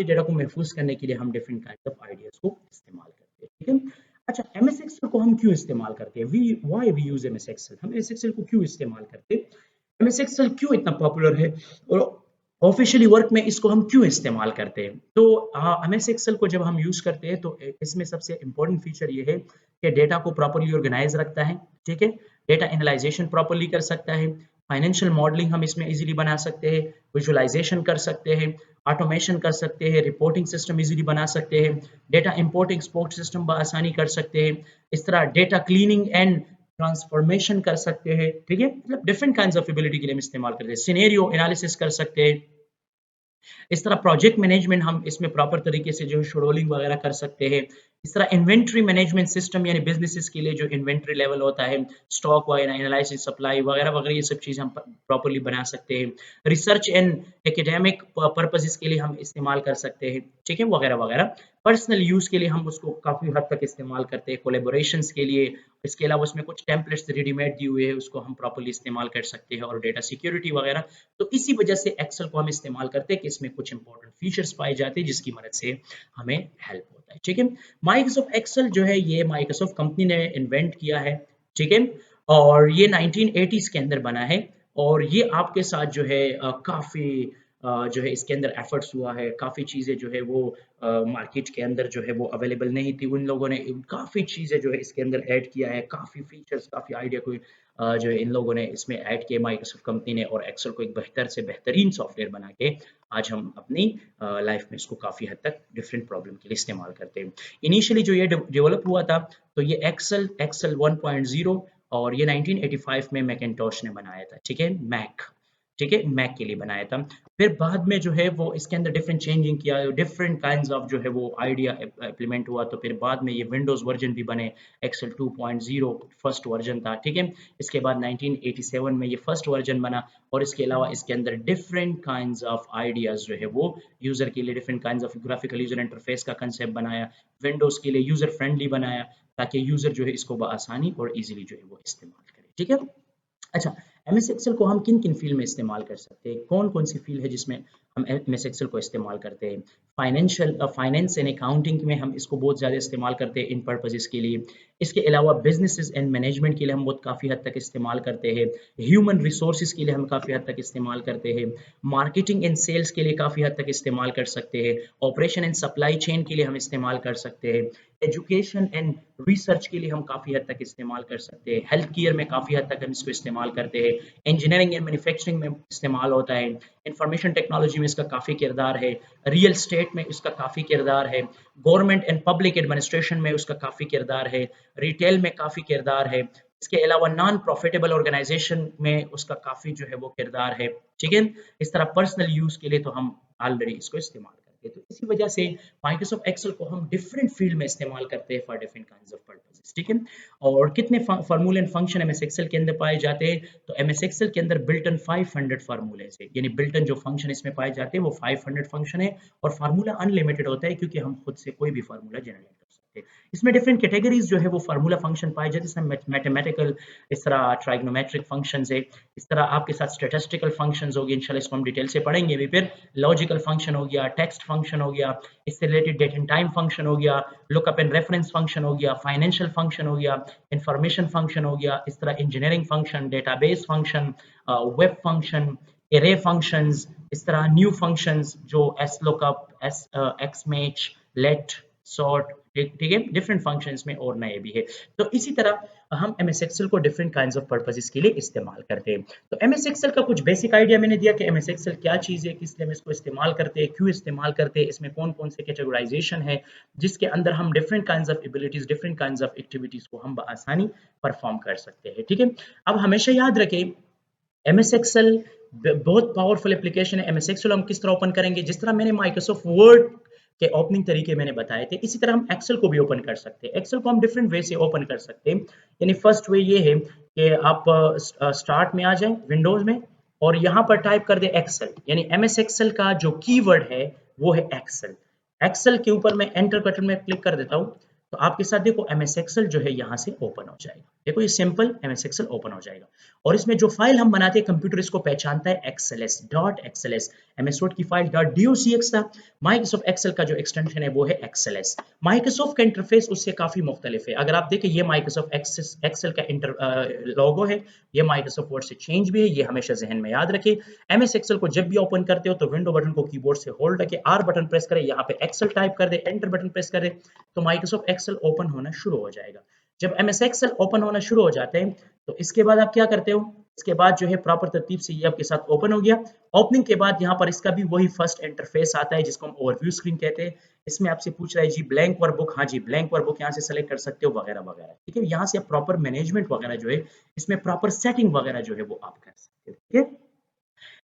डेटा को महफूज करने के लिए हम डिफरेंट काइंड ऑफ आइडियाज को इस्तेमाल करते हैं, ठीक है। अच्छा, एमएस एक्सेल को हम क्यों इस्तेमाल करते हैं, we why we use MS Excel, हम एमएस एक्सेल को क्यों इस्तेमाल करते हैं, एमएस एक्सेल क्यों इतना पॉपुलर है और ऑफिशियली वर्क में इसको हम क्यों इस्तेमाल करते हैं। तो एमएस एक्सेल को जब हम यूज करते हैं तो इसमें सबसे इंपॉर्टेंट फीचर ये है कि डेटा को प्रॉपर्ली ऑर्गेनाइज रखता है, ठीक है, डेटा एनालाइजेशन प्रॉपर्ली कर सकता है, फाइनेंशियल मॉडलिंग हम इसमें इजीली बना सकते हैं, विजुअलाइजेशन कर सकते हैं, ऑटोमेशन कर सकते हैं, रिपोर्टिंग सिस्टम इजीली बना सकते हैं, डेटा इंपोर्ट एक्सपोर्ट सिस्टम बआसानी कर सकते हैं, इस तरह डेटा क्लीनिंग एंड ट्रांसफॉर्मेशन कर सकते हैं, ठीक है, मतलब डिफरेंट काइंड्स ऑफ एबिलिटी के लिए हम इस्तेमाल करते हैं, सिनेरियो एनालिसिस कर सकते हैं, इस तरह प्रोजेक्ट मैनेजमेंट हम इसमें प्रॉपर तरीके से जो शेड्यूलिंग वगैरह कर सकते हैं, इस तरह इन्वेंट्री मैनेजमेंट सिस्टम यानी बिजनेसेस के लिए जो इन्वेंट्री लेवल होता है, स्टॉक वगैरह एनालिसिस, सप्लाई वगैरह वगैरह, ये सब चीज़ें हम प्रॉपर्ली बना सकते हैं, रिसर्च एंड एकेडमिक पर्पसेस के लिए हम इस्तेमाल कर सकते हैं, ठीक है, वगैरह वगैरह। पर्सनल यूज़ के लिए हम उसको काफ़ी हद तक इस्तेमाल करते हैं, कोलैबोरेशंस के लिए, इसके अलावा उसमें कुछ टेम्पलेट्स रेडीमेड दिए हुए हैं उसको हम प्रॉपर्ली इस्तेमाल कर सकते हैं, और डेटा सिक्योरिटी वगैरह। तो इसी वजह से एक्सेल को हम इस्तेमाल करते हैं कि इसमें कुछ इंपॉर्टेंट फीचर्स पाए जाते हैं जिसकी मदद से हमें हेल्प होता है, ठीक है। माइक्रोसॉफ्ट एक्सेल जो है ये माइक्रोसॉफ्ट कंपनी ने इन्वेंट किया है, ठीक है, और ये 1980s के अंदर बना है, और ये आपके साथ जो है काफ़ी जो है इसके अंदर एफर्ट्स हुआ है, काफ़ी चीज़ें जो है वो मार्केट के अंदर जो है वो अवेलेबल नहीं थी, उन लोगों ने काफ़ी चीज़ें जो है इसके अंदर ऐड किया है, काफ़ी फीचर्स, काफ़ी आइडिया को जो है इन लोगों ने इसमें ऐड किया माइक्रोसॉफ्ट कंपनी ने, और एक्सेल को एक बेहतर से बेहतरीन सॉफ्टवेयर बना के आज हम अपनी लाइफ में इसको काफ़ी हद तक डिफरेंट प्रॉब्लम के लिए इस्तेमाल करते हैं। इनिशियली जो ये डेवलप हुआ था तो ये एक्सेल 1.0, और ये 1985 में मैकिन्टोश ने बनाया था, ठीक है, मैक, ठीक है, मैक के लिए बनाया था। फिर बाद में जो है वो इसके अंदर डिफरेंट चेंजिंग किया, डिफरेंट काइंड्स ऑफ जो है वो आइडिया इम्प्लीमेंट हुआ, तो फिर बाद में ये विंडोज़ वर्जन भी बने, एक्सेल 2.0 फर्स्ट वर्जन था, ठीक है। इसके बाद 1987 में ये फर्स्ट वर्जन बना, और इसके अलावा इसके अंदर डिफरेंट काइंड्स ऑफ आइडियाज़ जो है वो यूज़र के लिए different kinds of graphical user interface का कंसेप्ट बनाया, विंडोज़ के लिए यूज़र फ्रेंडली बनाया, ताकि यूज़र जो है इसको बआसानी और ईज़िली जो है वो इस्तेमाल करे, ठीक है। अच्छा, एमएस एक्सेल को हम किन-किन फ़ील्ड में इस्तेमाल कर सकते हैं? कौन-कौन सी फ़ील्ड है जिसमें हम एमएस एक्सेल को इस्तेमाल करते हैं? फाइनेंस एंड अकाउंटिंग में हम इसको बहुत ज़्यादा इस्तेमाल करते हैं इन पर्पसेज़ के लिए। इसके अलावा बिज़नेसेस एंड मैनेजमेंट के लिए हम बहुत काफ़ी हद तक इस्तेमाल करते हैं। ह्यूमन रिसोर्सेज़ के लिए हम काफ़ी हद तक इस्तेमाल करते हैं। मार्केटिंग एंड सेल्स के लिए काफ़ी हद तक इस्तेमाल कर सकते हैं। ऑपरेशन एंड सप्लाई चेन के लिए हम इस्तेमाल कर सकते हैं। एजुकेशन एंड रिसर्च के लिए हम काफ़ी हद तक इस्तेमाल कर सकते हैं, हेल्थ केयर में काफ़ी हद तक हम इसको इस्तेमाल करते हैं, इंजीनियरिंग एंड मैन्युफैक्चरिंग में इस्तेमाल होता है, इंफॉर्मेशन टेक्नोलॉजी में इसका काफ़ी किरदार है, रियल स्टेट में इसका काफ़ी किरदार है, गवर्नमेंट एंड पब्लिक एडमिनिस्ट्रेशन में उसका काफ़ी किरदार है, रिटेल में काफ़ी किरदार है, इसके अलावा नॉन प्रॉफिटेबल ऑर्गेनाइजेशन में उसका काफ़ी जो है वो किरदार है, ठीक है। इस तरह पर्सनल यूज़ के लिए तो हम ऑलरेडी इसको इस्तेमाल करते हैं, तो इसी वजह से माइक्रोसॉफ्ट एक्सेल को हम डिफरेंट फील्ड में इस्तेमाल करते हैं for different kinds of purposes, ठीक है। और कितने फार्मूले एंड फंक्शन एमएस एक्सेल के अंदर पाए जाते हैं, तो एमएस एक्सेल के अंदर बिल्ट इन 500 फार्मूले है, यानी बिल्ट इन जो फंक्शन इसमें पाए जाते हैं वो 500 फंक्शन है, और फार्मूला अनलिमिटेड होता है क्योंकि हम खुद से कोई भी फार्मूला जनरेट कर सकते हैं। इसमें डिफरेंट कैटेगरीज जो है वो फार्मूला फंक्शन पाए जाते हैं, इसमें मैथमेटिकल, इस तरह ट्राइग्नोमेट्रिक फंक्शंस है, इस तरह आपके साथ स्टैटिस्टिकल फंक्शंस हो गए, इंशाल्लाह इसको हम डिटेल से पढ़ेंगे अभी, फिर लॉजिकल फंक्शन हो गया, टेक्स्ट फंक्शन हो गया, इससे related date and time function हो गया, लुकअप एंड रेफरेंस फंक्शन हो गया, फाइनेंशियल फंक्शन हो गया, इंफॉर्मेशन फंक्शन हो गया, इस तरह engineering function, database function, web function, array functions, इस तरह न्यू फंक्शंस जो S lookup, S X match, let, sort, ठीक ठीक है, डिफरेंट फंक्शंस में और नए भी है। तो इसी तरह हम एमएस एक्सेल को डिफरेंट काइंड्स ऑफ पर्पसेस के लिए इस्तेमाल करते हैं। तो एमएस एक्सेल का कुछ बेसिक आइडिया मैंने दिया कि एमएस एक्सेल क्या चीज़ है, किस लिए हम इसको इस्तेमाल करते हैं, क्यों इस्तेमाल करते हैं, इसमें कौन कौन से कैटेगराइजेशन है जिसके अंदर हम different kinds of abilities, different kinds of activities को हम बआसानी परफॉर्म कर सकते हैं। ठीक है, अब हमेशा याद रखें एमएस एक्सेल बहुत पावरफुल एप्लीकेशन है। एमएस एक्सेल हम किस तरह ओपन करेंगे, जिस तरह मैंने माइक्रोसॉफ्ट वर्ड के ओपनिंग तरीके मैंने बताए थे, इसी तरह हम एक्सेल को भी ओपन कर सकते हैं। एक्सेल को हम डिफरेंट वे से ओपन कर सकते हैं। यानी फर्स्ट वे ये है कि आप स्टार्ट में आ जाएं विंडोज में और यहाँ पर टाइप कर दें एक्सेल, यानी एमएस एक्सेल का जो कीवर्ड है वो है एक्सेल। एक्सेल के ऊपर मैं एंटर बटन में क्लिक कर देता हूँ तो आपके साथ देखो एमएस एक्सेल जो है यहाँ से ओपन हो जाएगा। देखो ये सिंपल एमएस एक्सेल ओपन हो जाएगा और इसमें जो फाइल हम बनाते हैं कंप्यूटर इसको पहचानता है XLS dot XLS. MS word की फाइल डॉट डॉक्स था, माइक्रोसॉफ्ट एक्सेल का जो एक्सटेंशन है वो है एक्सएलएस। माइक्रोसॉफ्ट का इंटरफेस उससे काफी मुख्तलिफ है। अगर आप देखें ये माइक्रोसॉफ्ट एक्सेल का लोगो है, ये माइक्रोसॉफ्ट वर्ड से चेंज भी है, ये हमेशा जहन में याद रखें। एमएस एक्सेल को जब भी ओपन करते हो तो विंडो बटन को कीबोर्ड से होल्ड रखें, आर बटन प्रेस करें, यहाँ पे एक्सेल टाइप कर दे, एंटर बटन प्रेस करें तो माइक्रोसॉफ्ट एक्सेल ओपन होना शुरू हो जाएगा। जब एमएस एक्सेल ओपन होना शुरू हो जाते हैं तो इसके बाद आप क्या करते हो, इसके बाद जो है प्रॉपर तरतीब से ये आपके साथ ओपन हो गया। ओपनिंग के बाद यहाँ पर इसका भी वही फर्स्ट इंटरफेस आता है जिसको हम ओवरव्यू स्क्रीन कहते हैं। इसमें आपसे पूछ रहा है जी ब्लैंक वर्कबुक, हाँ जी ब्लैंक वर्कबुक यहाँ से सेलेक्ट कर सकते हो वगैरह वगैरह। ठीक है, यहाँ से आप प्रॉपर मैनेजमेंट वगैरह जो है, इसमें प्रॉपर सेटिंग वगैरह जो है वो आप कर सकते हो। ठीक है,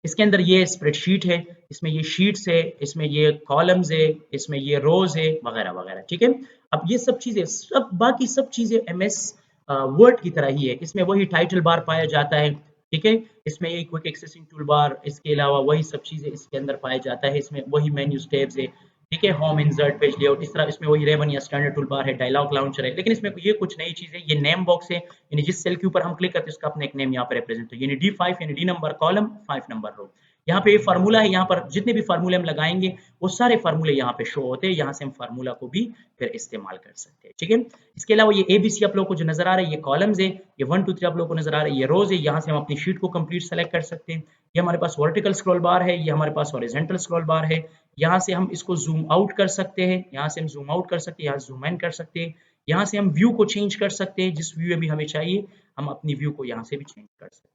इसके अंदर ये स्प्रेडशीट है, इसमें ये शीट्स है, इसमें ये कॉलम्स है, इसमें ये रोज है वगैरह वगैरह। ठीक है, अब ये सब चीजें, सब बाकी सब चीजें एमएस वर्ड की तरह ही है। इसमें वही टाइटल बार पाया जाता है। ठीक है, इसमें ये क्विक एक्सेसिंग टूल बार, इसके अलावा वही सब चीजें इसके अंदर पाया जाता है। इसमें वही मेन्यू टैब्स है। ठीक है, होम, इंसर्ट, पेज लेआउट, इस तरह इसमें वही रेवन या स्टैंडर्ड टूल बार है, डायलॉग लाउंचर है, लेकिन इसमें ये कुछ नई चीज है, ये नेम बॉक्स है, यानी जिस सेल के ऊपर हम क्लिक करते हैं उसका अपना एक नेम यहाँ पर रिप्रेजेंट है, यानी D5 यानी डी नंबर कॉलम 5 नंबर रो। यहाँ पे ये फार्मूला है, यहाँ पर जितने भी फार्मूले हम लगाएंगे वो सारे फार्मूले यहाँ पे शो होते हैं, यहाँ से हम फार्मूला को भी फिर इस्तेमाल कर सकते हैं। ठीक है, इसके अलावा ये एबीसी आप लोगों को जो नजर आ रहा है ये कॉलम्स है, ये 1 2 3 आप लोगों को नजर आ रहा है ये रोज है, यहाँ से हम अपनी शीट को कंप्लीट सेलेक्ट कर सकते हैं। ये हमारे पास वर्टिकल स्क्रॉल बार है, ये हमारे पास हॉरिजॉन्टल स्क्रॉल बार है, यहाँ से हम इसको जूम आउट कर सकते हैं, यहाँ से हम जूम आउट कर सकते हैं, यहाँ जूम इन कर सकते हैं, यहाँ से हम व्यू को चेंज कर सकते हैं, जिस व्यू में भी हमें चाहिए हम अपनी व्यू को यहाँ से भी चेंज कर सकते हैं।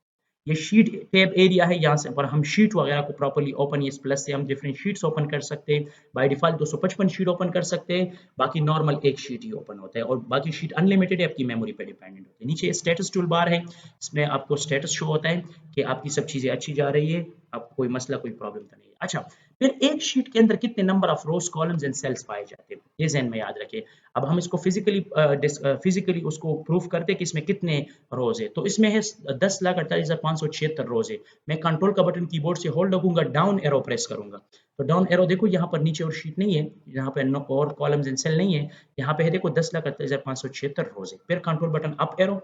ये शीट टैब एरिया है, यहाँ से पर हम शीट वगैरह को प्रॉपर्ली ओपन, ये प्लस से हम डिफरेंट शीट्स ओपन कर सकते हैं। बाय डिफॉल्ट 255 शीट ओपन कर सकते हैं, बाकी नॉर्मल एक शीट ही ओपन होता है और बाकी शीट अनलिमिटेड है, आपकी मेमोरी पे डिपेंडेंट होती है। नीचे स्टेटस टूल बार है, इसमें आपको स्टेटस शो होता है कि आपकी सब चीजें अच्छी जा रही है, आपको कोई मसला कोई प्रॉब्लम तो नहीं है। अच्छा, फिर एक शीट के अंदर कितने number of rows, columns and cells पाए जाते हैं, ये ज़हन में याद रखें। अब हम इसको फिजिकली उसको प्रूफ करते हैं कि इसमें कितने रोज है, तो इसमें है 10,48,576 रोज है। मैं कंट्रोल का बटन कीबोर्ड से होल्ड रखूंगा, डाउन एरो प्रेस करूंगा तो डाउन एरो देखो यहाँ पर नीचे और शीट नहीं है, यहाँ पे और कॉलम्स एंड सेल नहीं है, यहाँ पे है देखो 10,48,576 रोज है। फिर कंट्रोल बटन अप एरो,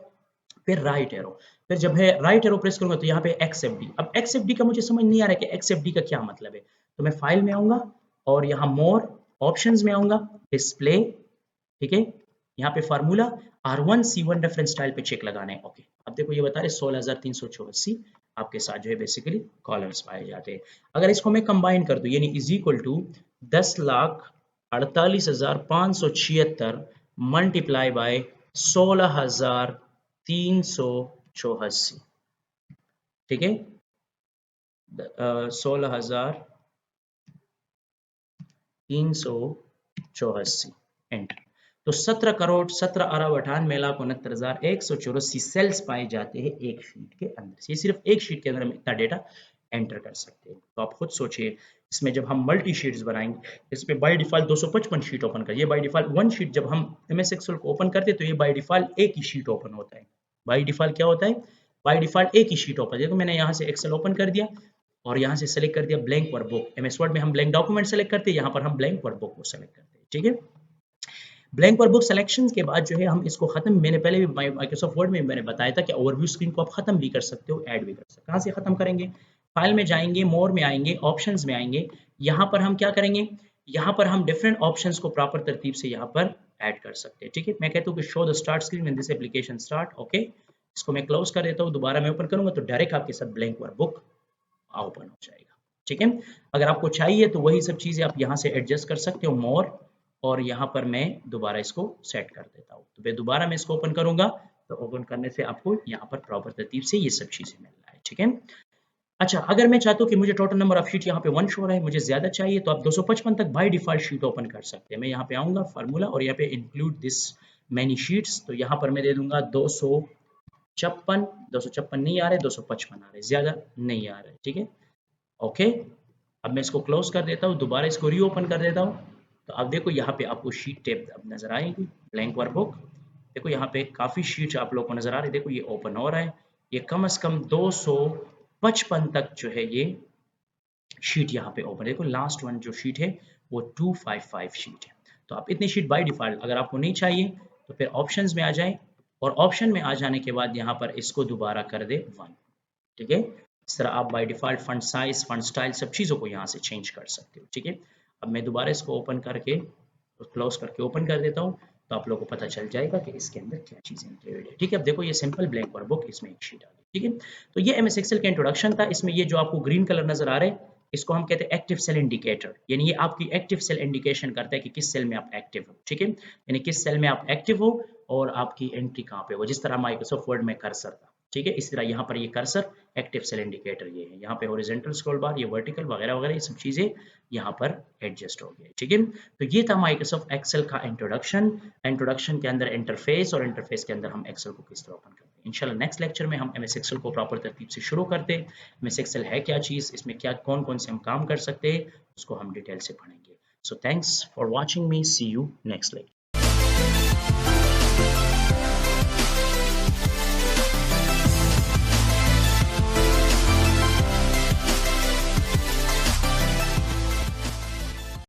फिर राइट एरो, फिर जब है राइट एरो प्रेस करूंगा तो यहाँ पे XFD। अब XFD का मुझे समझ नहीं आ रहा है कि XFD का क्या मतलब है, तो मैं फाइल में आऊंगा और यहाँ मोर ऑप्शंस में आऊंगा, डिस्प्ले, ठीक है, यहाँ पे फार्मूला R1C1 रेफरेंस स्टाइल पे चेक लगाना है। ओके, अब देखो ये बता रहे 16,384 आपके साथ जो है बेसिकली कॉलम्स पाए जाते हैं। अगर इसको मैं कंबाइन कर दूं यानी is equal to 10,48,576 multiply by 16,384, ठीक है, 16,384 एंटर। तो 17,17,98,69,184 सेल्स पाए जाते हैं एक शीट के अंदर। ये सिर्फ एक शीट के अंदर हम इतना डेटा एंटर कर सकते हैं। तो आप खुद सोचिए, इसमें जब हम मल्टी शीट्स बनाएंगे, इसमें बाय डिफॉल्ट 255 शीट ओपन कर, ये बाय डिफॉल्ट वन शीट, जब हम एमएस एक्सेल को ओपन करते हैं तो ये बाय डिफॉल्ट एक ही शीट ओपन होता है। बाय डिफॉल्ट क्या होता है, बाय डिफॉल्ट एक ही शीट ओपन। देखो मैंने यहाँ से एक्सेल ओपन कर दिया और यहाँ से सेलेक्ट कर दिया ब्लैंक वर्कबुक। एमएस वर्ड में हम ब्लैंक डॉक्यूमेंट सेलेक्ट करते हैं, यहाँ पर हम ब्लैंक वर्कबुक को सेलेक्ट करते हैं। ठीक है, ब्लैंक वर्कबुक सिलेक्शन के बाद जो है हम इसको खत्म, मैंने पहले भी माइक्रोसॉफ्ट वर्ड में मैंने बताया था कि ओवरव्यू स्क्रीन को आप खत्म भी कर सकते हो, ऐड भी कर सकते हो। कहाँ से खत्म करेंगे, फाइल में जाएंगे, मोर में आएंगे, ऑप्शंस में आएंगे, यहाँ पर हम क्या करेंगे, यहाँ पर हम डिफरेंट ऑप्शंस को प्रॉपर तरतीब से यहाँ पर ऐड कर सकते हैं। ठीक है, मैं कहता हूँ कि show the start screen when this application start. Okay, इसको मैं क्लोज कर देता हूँ, दोबारा मैं ओपन करूंगा तो डायरेक्ट आपके साथ ब्लैंक वर्कबुक ओपन हो जाएगा। ठीक है, अगर आपको चाहिए तो वही सब चीजें आप यहाँ से एडजस्ट कर सकते हो, मोर और यहाँ पर मैं दोबारा इसको सेट कर देता हूँ। तो मैं दोबारा मैं इसको ओपन करूँगा, तो ओपन करने से आपको यहाँ पर प्रॉपर तरतीब से ये सब चीज़ें मिल रहा है, ठीक है? अच्छा, अगर मैं चाहता हूँ कि मुझे टोटल नंबर ऑफ शीट यहाँ पे 1 शो रहा है, मुझे ज़्यादा चाहिए, तो आप 255 तक बाय डिफ़ॉल्ट शीट ओपन कर सकते हैं। मैं यहाँ पे आऊँगा फ़ॉर्मूला और यहाँ पे इंक्लूड दिस मैनी शीट्स, तो यहाँ पर मैं दे दूँगा 256, 256 नहीं आ रहे, 255 आ रहे, ज़्यादा नहीं आ रहे, ठीक है? ओके, अब मैं इसको क्लोज़ कर देता हूँ, दोबारा इसको रीओपन कर देता हूँ, तो अब देखो यहाँ पे आपको शीट टेब अब नज़र आएगी, ब्लैंक वर्कबुक। देखो यहाँ पे काफ़ी शीट्स आप लोगों को नज़र आ रही है, देखो ये ओपन हो रहा है, ये कम से कम 255 तक जो है ये शीट यहाँ पे ओपन है। देखो लास्ट वन जो शीट है वो 255 शीट है। तो आप इतनी शीट बाय डिफ़ॉल्ट अगर आपको नहीं चाहिए तो फिर ऑप्शंस में आ जाएँ और ऑप्शन में आ जाने के बाद यहाँ पर इसको दोबारा कर दें 1, ठीक है? इस तरह आप by default font size, font style सब चीज़ों को यहाँ से चेंज कर सकते हो, ठीक है? अब मैं दोबारा इसको ओपन करके क्लोज़ करके ओपन कर देता हूँ, तो आप लोगों को पता चल जाएगा कि इसके अंदर क्या चीज़ें इंक्लूडेड है, ठीक है? अब देखो ये सिंपल ब्लैंक वर्कबुक इसमें एक शीट आ गई, ठीक है? तो ये एमएस एक्सेल का इंट्रोडक्शन था। इसमें ये जो आपको ग्रीन कलर नज़र आ रहा है, इसको हम कहते हैं एक्टिव सेल इंडिकेटर, यानी ये आपकी एक्टिव सेल इंडिकेशन करता है कि किस सेल में आप एक्टिव हो, ठीक है? यानी किस सेल में आप एक्टिव हो और आपकी एंट्री कहाँ पे हो, जिस तरह माइक्रोसॉफ्ट वर्ड में कर्सर था, ठीक है? इस तरह यहाँ पर ये कर्सर एक्टिव सेल इंडिकेटर ये है। यहाँ पे हॉरिजॉन्टल स्क्रॉल बार, ये वर्टिकल वगैरह-वगैरह ये सब चीज़ें यहाँ पर एडजस्ट हो गई, ठीक है? तो ये था माइक्रोसॉफ्ट एक्सेल का इंट्रोडक्शन। इंट्रोडक्शन के अंदर इंटरफेस और इंटरफेस के अंदर हम एक्सेल को किस तरह ओपन करते हैं। इंशाल्लाह नेक्स्ट लेक्चर में हम एमएस एक्सेल को प्रॉपर तरतीब से शुरू करते हैं। एमएस एक्सेल है क्या चीज़, इसमें क्या कौन-कौन से हम काम कर सकते हैं, उसको हम डिटेल से पढ़ेंगे। So thanks for watching me, see you next lecture.